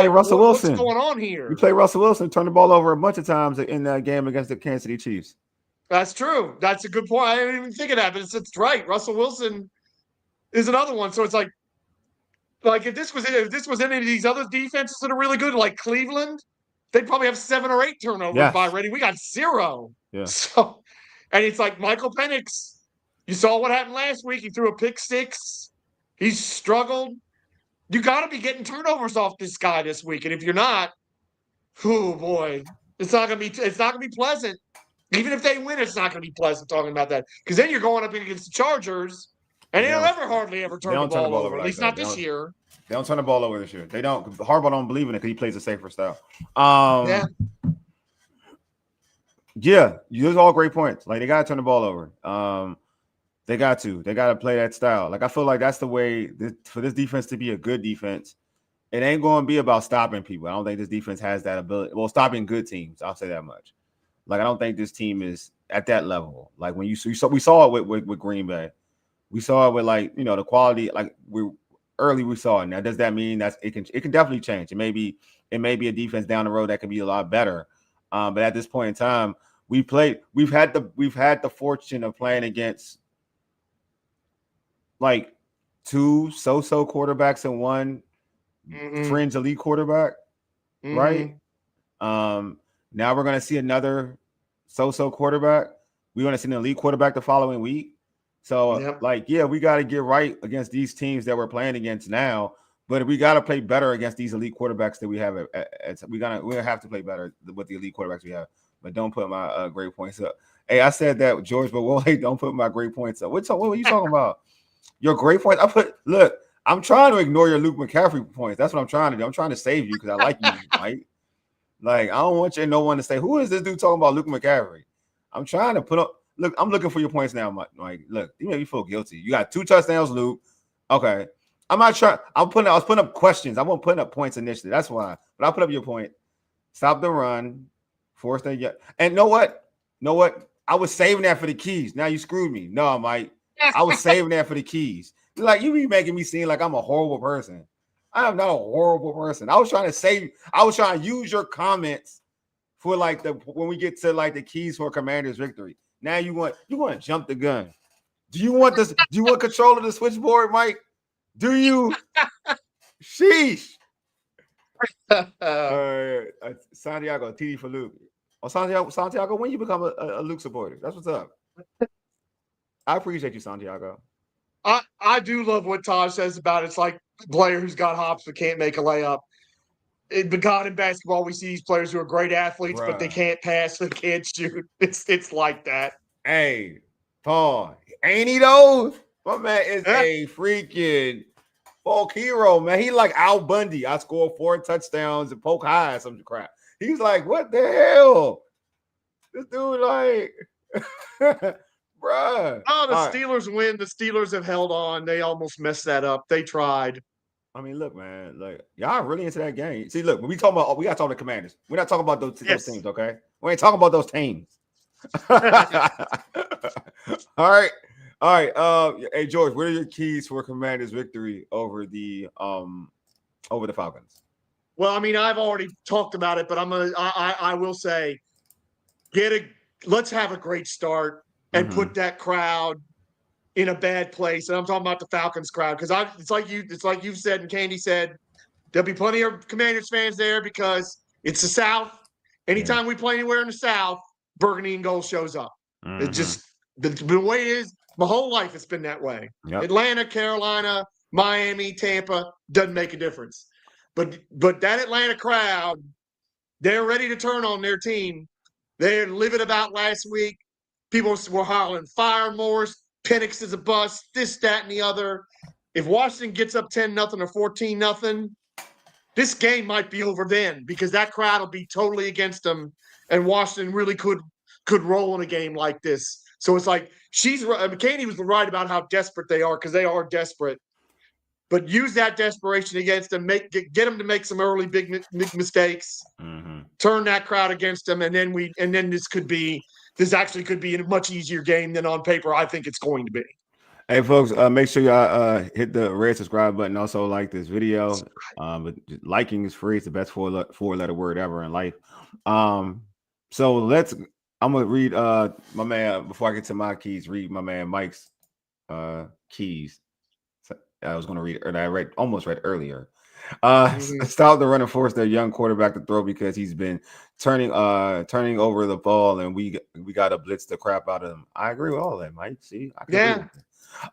Russell Wilson. What's going on here? You play Russell Wilson, turn the ball over a bunch of times in that game against the Kansas City Chiefs. That's true. That's a good point. I didn't even think of that, but it's right. Russell Wilson is another one. So it's like if this was any of these other defenses that are really good, like Cleveland, they'd probably have 7 or 8 turnovers by ready. We got 0. Yeah. So, and it's like Michael Penix You saw what happened last week. He threw a pick six. He's struggled. You got to be getting turnovers off this guy this week, and if you're not, oh boy, it's not gonna be pleasant. Even if they win, it's not gonna be pleasant talking about that because then you're going up against the Chargers, and they don't hardly ever turn the ball over. At least not this year. They don't turn the ball over this year. They don't. Harbaugh don't believe in it because he plays a safer style. Yeah, those are all great points. Like they gotta turn the ball over. They got to play that style. Like I feel like that's the way for this defense to be a good defense. It ain't going to be about stopping people. I don't think this defense has that ability. Well, stopping good teams, I'll say that much. Like I don't think this team is at that level. Like when we saw it with Green Bay, we saw it with the quality. Like we saw it. Now, does that mean that it can definitely change? It may be a defense down the road that can be a lot better. But at this point in time, we've had the fortune of playing against like two so-so quarterbacks and one fringe elite quarterback, right? Now we're gonna see another so-so quarterback. We're gonna see an elite quarterback the following week. So we got to get right against these teams that we're playing against now. But we got to play better against these elite quarterbacks that we have. We're gonna have to play better with the elite quarterbacks we have. But don't put my great points up. Hey, I said that, George, but don't put my great points up. What are you talking about? Your great points. I'm trying to ignore your Luke McCaffrey points. That's what I'm trying to do. I'm trying to save you because I like you, Mike. Like, I don't want you no one to say, who is this dude talking about Luke McCaffrey? I'm trying to put up. Look, I'm looking for your points now, Mike. Like, look, you made me feel guilty. You got 2 touchdowns, Luke. Okay. I'm not trying. I was putting up questions. I wasn't putting up points initially. That's why. But I'll put up your point. Stop the run. Force the. And know what? I was saving that for the keys. Now you screwed me. No, Mike. I was saving that for the keys. Like, you be making me seem like I'm a horrible person. I am not a horrible person. I was trying to use your comments for when we get to the keys for Commander's victory. Now you want to jump the gun. Do you want this? Do you want control of the switchboard, Mike? Do you? Sheesh. Santiago, TD for Luke. Oh, Santiago, when you become a Luke supporter? That's what's up. I appreciate you, Santiago. I do love what Taj says about it's like a player who's got hops but can't make a layup. But in basketball, we see these players who are great athletes, but they can't pass, they can't shoot. It's like that. Hey, Paul, ain't he though? My man is a freaking folk hero, man. He like Al Bundy. I scored 4 touchdowns and poke high or some crap. He's like, what the hell? This dude like bruh. Oh, the Steelers win. The Steelers have held on. They almost messed that up. They tried. I mean, look, man. Like, y'all really into that game. See, look, when we got to talk about the Commanders. We're not talking about those teams, okay? We ain't talking about those teams. All right. Hey, George, what are your keys for Commanders' victory over the Falcons? Well, I mean, I've already talked about it, but I will say, let's have a great start and put that crowd in a bad place. And I'm talking about the Falcons crowd because it's like you've said and Candi said, there'll be plenty of Commanders fans there because it's the South. Anytime we play anywhere in the South, Burgundy and Gold shows up. It just the way it is. My whole life it's been that way. Yep. Atlanta, Carolina, Miami, Tampa doesn't make a difference. But that Atlanta crowd, they're ready to turn on their team. They're living about last week. People were hollering, fire Morris, Penix is a bust, this, that, and the other. If Washington gets up 10-0 or 14-0, this game might be over then because that crowd will be totally against them, and Washington really could roll in a game like this. So it's like Candi was right about how desperate they are because they are desperate. But use that desperation against them, get them to make some early big mistakes, turn that crowd against them, and then this actually could be a much easier game than on paper I think it's going to be. Hey, folks, make sure y'all hit the red subscribe button. Also, like this video. But liking is free. It's the best four-letter word ever in life. So I'm going to read my man, before I get to my keys, read my man Mike's keys. I was going to read, and I almost read earlier. Stop the run and force their young quarterback to throw because he's been turning over the ball, and we got to blitz the crap out of him. I agree with all that, Mike. See, I can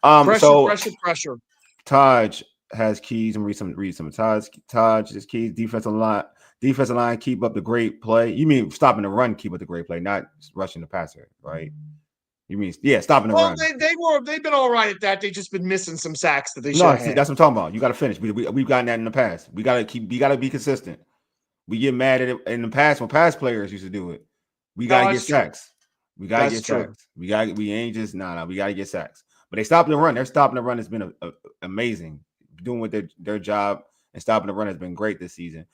agree with that. Pressure. Taj has keys, and read some. Taj is keys. Defensive line, keep up the great play. You mean stopping the run, keep up the great play, not rushing the passer, right? You mean stopping the run? They've been all right at that. They've just been missing some sacks that they should have. That's what I'm talking about. You got to finish. We've gotten that in the past. We got to be consistent. We get mad at it in the past when past players used to do it. We got to get sacks. We got to get sacks. We ain't just we got to get sacks. But they stopping the run. They're stopping the run. Has been amazing. Doing what their job and stopping the run has been great this season.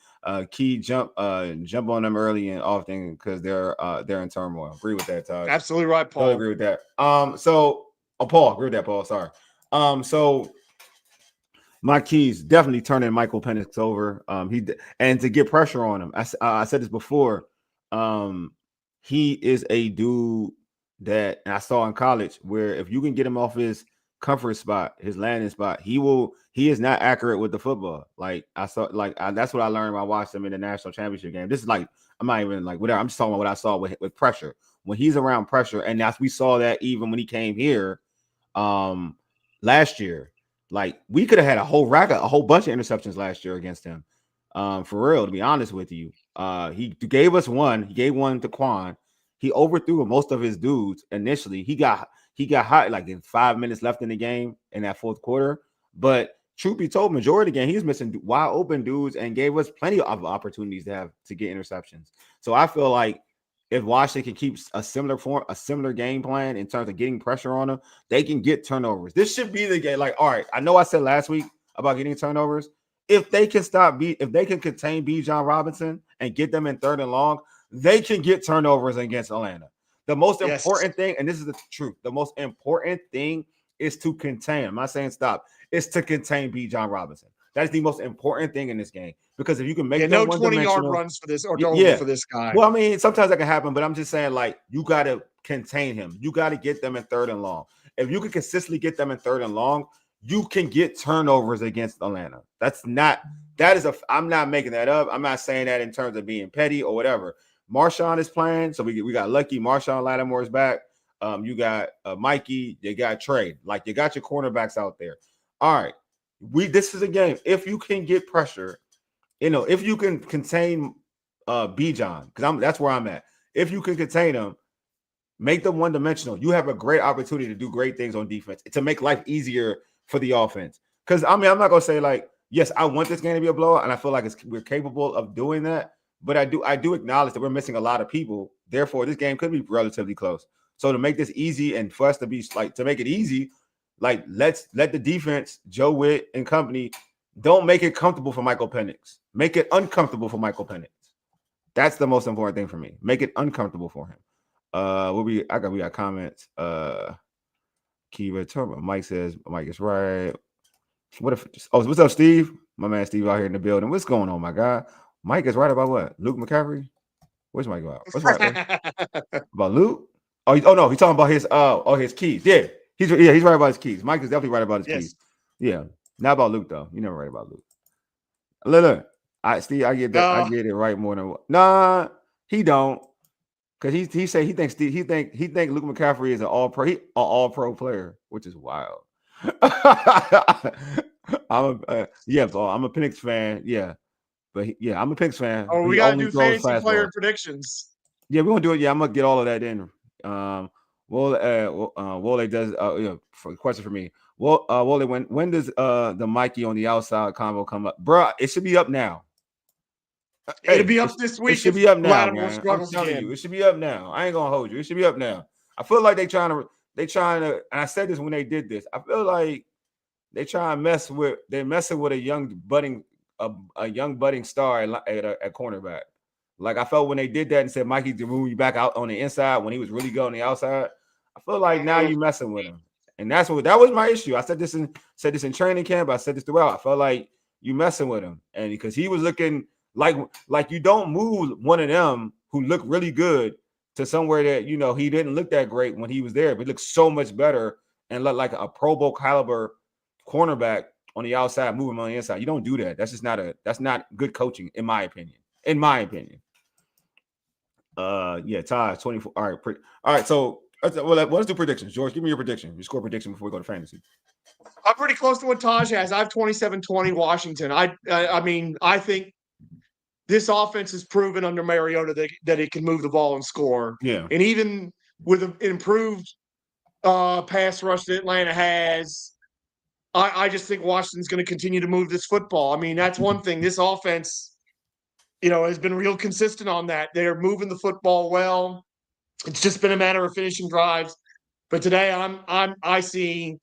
Key jump on them early and often because they're in turmoil. Agree with that, Todd. Absolutely right, Paul. Totally agree with that. Paul, agree with that, Paul. Sorry. So my keys definitely turning Michael Penix over. And to get pressure on him. I said this before. He is a dude that I saw in college where if you can get him off his comfort spot, his landing spot, he is not accurate with the football. Like I saw, that's what I learned when I watched him in the national championship game. This is I'm not even whatever. I'm just talking about what I saw with pressure. When he's around pressure, and we saw that even when he came here last year. Like we could have had a whole bunch of interceptions last year against him. For real, to be honest with you. He gave us one. He gave one to Quan. He overthrew most of his dudes initially. He got hot like in 5 minutes left in the game in that fourth quarter. But truth be told, majority of the game, he was missing wide open dudes and gave us plenty of opportunities to get interceptions. So I feel like if Washington can keep a similar game plan in terms of getting pressure on them, they can get turnovers. This should be the game. Like, all right, I know I said last week about getting turnovers. If they can contain Bijan Robinson and get them in 3rd and long, they can get turnovers against Atlanta. The most important thing, and this is the truth, the most important thing is to contain. I'm not saying stop. It's to contain Bijan Robinson. That is the most important thing in this game because if you can make no 20-yard runs for this or for this guy. Well, I mean, sometimes that can happen, but I'm just saying, you got to contain him. You got to get them in 3rd and long. If you can consistently get them in 3rd and long, you can get turnovers against Atlanta. I'm not making that up. I'm not saying that in terms of being petty or whatever. Marshawn is playing, so we got lucky. Marshawn Lattimore is back. You got Mikey. You got Trey. You got your cornerbacks out there. All right. This is a game. If you can get pressure, if you can contain Bijan, because that's where I'm at. If you can contain him, make them one-dimensional. You have a great opportunity to do great things on defense to make life easier for the offense. Because I'm not gonna say yes, I want this game to be a blowout, and I feel like we're capable of doing that. But I do acknowledge that we're missing a lot of people. Therefore, this game could be relatively close. So to make this easy and for us to be to make it easy, let's let the defense, Joe Witt and company, don't make it comfortable for Michael Penix. Make it uncomfortable for Michael Penix. That's the most important thing for me. Make it uncomfortable for him. We got comments. Mike says Mike is right. What's up, Steve? My man Steve out here in the building. What's going on, my guy? Mike is right about what? Luke McCaffrey? Where's Mike about? What's right? About Luke? No, he's talking about his keys. Yeah. He's right about his keys. Mike is definitely right about his keys. Yeah. Not about Luke, though. You never right about Luke. Look. Steve, I get that. I get it right more than what. Nah, he don't. Because he said he thinks Luke McCaffrey is an all pro player, which is wild. I'm a Penix fan. Yeah. But I'm a Penix fan. Oh, we got to do fantasy player predictions. Yeah, we're gonna do it. Yeah, I'm gonna get all of that in. Wole does. For question for me. Wole, when does the Mikey on the outside combo come up, bro? It should be up now. It'll be up this week. It should be up now, man. I'm telling you, it should be up now. I ain't gonna hold you. It should be up now. I feel like they trying to. And I said this when they did this. I feel like they try and messing with a young budding star at cornerback. Like I felt when they did that and said Mikey to move you back out on the inside when he was really good on the outside. I feel like now you messing with him, and that was my issue. I said this in training camp. I said this throughout. I felt like you messing with him, and because he was looking like you don't move one of them who looked really good to somewhere that he didn't look that great when he was there, but he looked so much better and looked like a Pro Bowl caliber cornerback on the outside, move him on the inside. You don't do that. That's not good coaching, in my opinion. In my opinion. Yeah, Taj 24. All right. So let's do predictions. George, give me your prediction. Your score prediction before we go to fantasy. I'm pretty close to what Taj has. I have 27-20 Washington. I mean, I think this offense has proven under Mariota that it can move the ball and score. Yeah. And even with an improved pass rush that Atlanta has, I just think Washington's going to continue to move this football. I mean, that's one thing. This offense, has been real consistent on that. They're moving the football well. It's just been a matter of finishing drives. But today, I see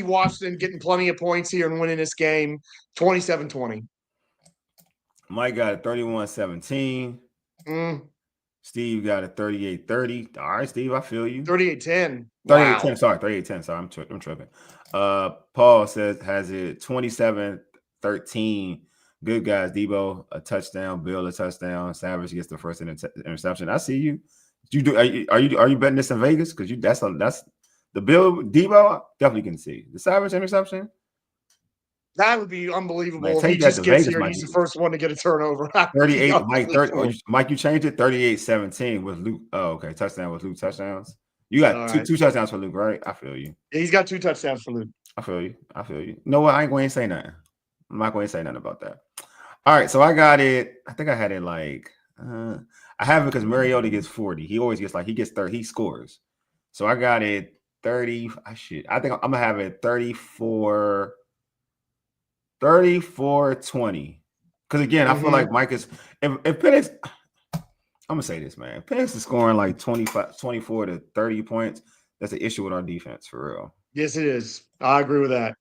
Washington getting plenty of points here and winning this game, 27-20. Mike got a 31-17. Steve got a 38-30. All right, Steve, I feel you. 38-10. 38-10. Sorry, 38-10. Sorry, I'm tripping. Paul has it 27-13. Good guys. Debo a touchdown. Bill a touchdown. Savage gets the first interception. I see you. Are you betting this in Vegas? Because that's the Bill Debo definitely can see the Savage interception. That would be unbelievable. Man, if he just gets Vegas, here and he's the first one to get a turnover. 38, Mike, you changed it 38-17 with Luke. Oh, okay. Touchdown with Luke touchdowns. You got two touchdowns for Luke, right? I feel you. Yeah, he's got 2 touchdowns for Luke. I feel you. You know what? I ain't going to say nothing. I'm not going to say nothing about that. All right. So I got it. I think I had it like, I have it because Mariota gets 40. He always gets he gets 30. He scores. So I got it 30. I think I'm going to have it 34-20. Because again, I feel like Mike is if Penix, I'm gonna say this, man. If Penix is scoring like 24 to 30 points, that's an issue with our defense for real. Yes, it is. I agree with that.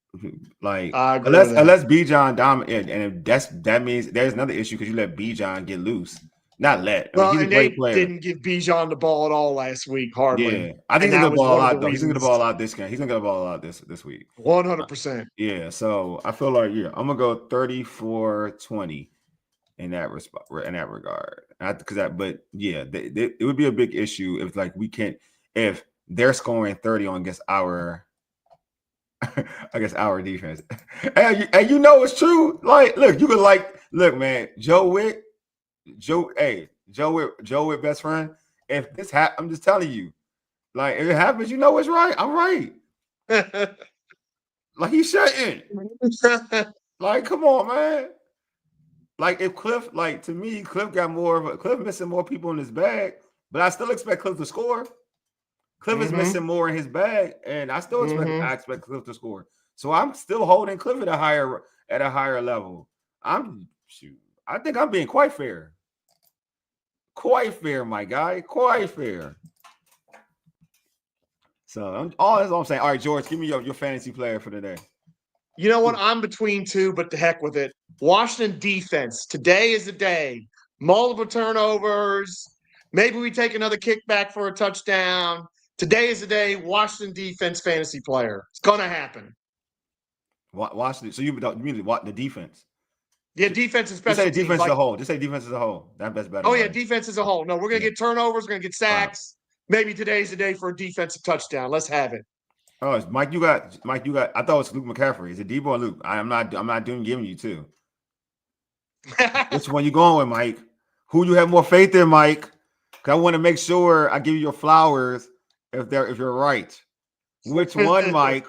Unless Bijan dominate, and if that means there's another issue because you let Bijan get loose. Not let. He's a great player. Didn't give Bijan the ball at all last week, hardly. Yeah, I think he's gonna ball a lot though. He's gonna get the ball out this game. He's gonna get the ball a lot this week. 100%. Yeah, so I feel like I'm gonna go 34-20 in that regard. It would be a big issue if they're scoring 30 against our defense. And it's true. Look, man, Joe Witt, best friend. If this happens, I'm just telling you, if it happens, it's right. I'm right. He shouldn't. Come on, man. If Cliff, to me, Cliff missing more people in his bag, but I still expect Cliff to score. Cliff is missing more in his bag, and I still expect Cliff to score. So I'm still holding Cliff at a higher level. I think I'm being quite fair. Quite fair, my guy. Quite fair. So that's all I'm saying. All right, George, give me your fantasy player for today. You know what? I'm between two, but the heck with it. Washington defense. Today is the day. Multiple turnovers. Maybe we take another kickback for a touchdown. Today is the day. Washington defense fantasy player. It's going to happen. Washington. So you mean the defense? Yeah, defense and special teams. Defense as a whole. Just say defense as a whole. That's better. Oh, yeah, defense as a whole. No, we're going to get turnovers. We're going to get sacks. Right. Maybe today's the day for a defensive touchdown. Let's have it. Oh, it's Mike. You got. I thought it was Luke McCaffrey. Is it Debo or Luke? I'm not giving you two. Which one you going with, Mike? Who you have more faith in, Mike? Because I want to make sure I give you your flowers if you're right. Which one, Mike?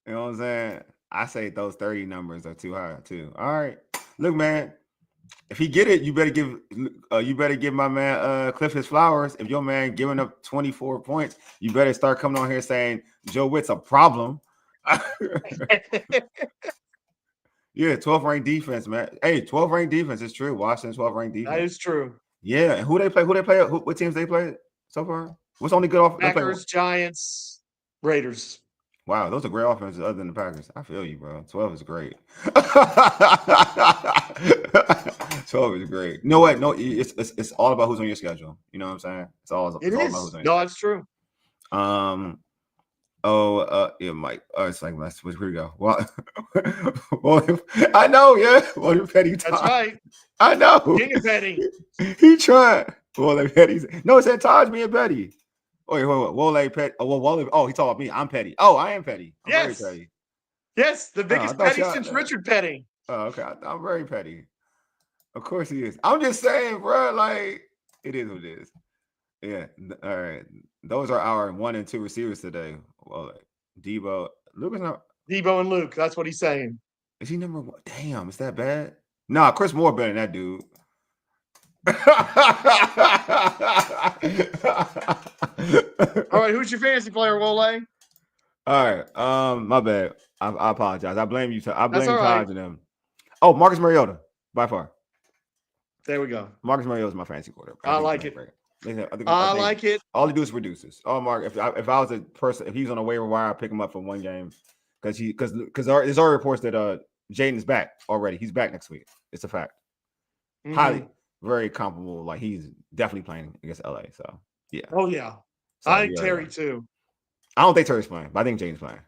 You know what I'm saying? I say those 30 numbers are too high too. All right, look, man. If he get it, you better give my man Cliff his flowers. If your man giving up 24 points, you better start coming on here saying Joe Witt's a problem. Yeah, 12th ranked defense, man. Hey, 12th ranked defense is true. Washington's 12th ranked defense. That is true. Yeah, and who they play? What teams they play so far? What's only good offense? Packers, Giants, Raiders. Wow, those are great offenses other than the Packers. I feel you, bro. 12 is great. 12 is great. You know what? No, it's all about who's on your schedule. You know what I'm saying? It's all about who's on your schedule. No, it's true. Yeah, Mike. Oh, it's like here we go. Well, I know, yeah. Well, Petty. That's right. I know. King of Petty. He tried. Well, Petty. No, it said Taj being Petty. Wait. Wole petty. Oh, well, Wole. Oh, he talking about me. I'm petty. Oh, I am petty. I'm very petty. Yes, the biggest petty since Richard Petty. Oh, okay. I'm very petty. Of course he is. I'm just saying, bro. Like it is what it is. Yeah. All right. Those are our 1 and 2 receivers today. Well, Debo, Luke is not. Debo and Luke. That's what he's saying. Is he number 1? Damn, is that bad? Nah, Chris Moore better than that dude. All right, who's your fantasy player, Wole? All right. My bad. I apologize. I blame you. I blame Todd and them. Oh, Marcus Mariota, by far. There we go. Marcus Mariota is my fantasy quarterback. I like it. I like it. All he do is produces. Oh, Mark, if I was a person, if he was on a waiver wire, I'd pick him up for one game because there's already reports that Jaden's back already. He's back next week. It's a fact. Mm-hmm. Highly, very comparable. Like he's definitely playing against LA. So yeah. Oh yeah. So, I think Terry too. I don't think Terry's playing, but I think Jaden's playing.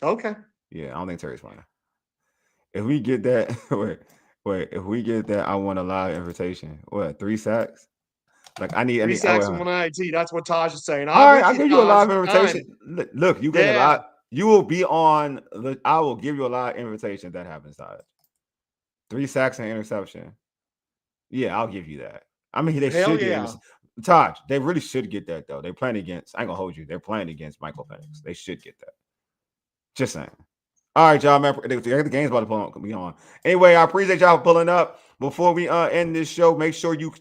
Okay. Yeah, I don't think Terry's playing. If we get that, wait. If we get that, I want a live invitation. What? 3 sacks? Like I need 3 sacks and 1 INT. That's what Taj is saying. All right, I'll give you a live invitation. Look, you get a lot. You will be on. I will give you a live invitation if that happens, Taj. 3 sacks and interception. Yeah, I'll give you that. I mean, they should get Taj. They really should get that though. They're playing against. I ain't gonna hold you. They're playing against Michael Penix. They should get that. Just saying. All right, y'all. Man, the game's about to be on. Anyway, I appreciate y'all for pulling up. Before we end this show, make sure you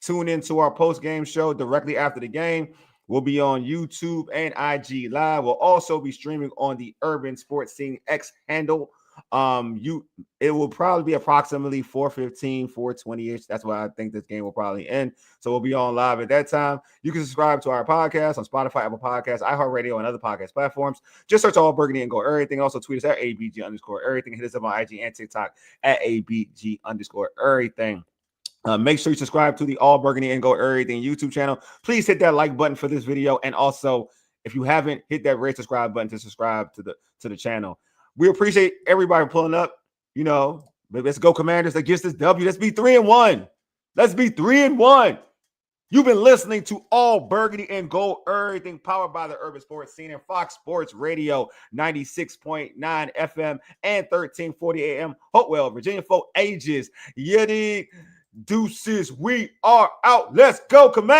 tune into our post-game show directly after the game. We'll be on YouTube and IG Live. We'll also be streaming on the Urban Sports Scene X handle. It will probably be approximately 4:15, 4:20-ish. That's why I think this game will probably end. So we'll be on live at that time. You can subscribe to our podcast on Spotify, Apple Podcasts, iHeartRadio, and other podcast platforms. Just search All Burgundy and Gold Errything. Also tweet us at ABG_Errything. Hit us up on IG and TikTok at ABG_Errything. Make sure you subscribe to the All Burgundy and Gold Errything YouTube channel. Please hit that like button for this video. And also, if you haven't, hit that red subscribe button to subscribe to the channel. We appreciate everybody pulling up. You know, let's go Commanders against this W. Let's be 3-1. Let's be 3-1. You've been listening to All Burgundy and Gold Errything, powered by the Urban Sports Scene and Fox Sports Radio, 96.9 FM and 1340 AM. Hopewell, Virginia for ages. Yeti deuces. We are out. Let's go, Commanders.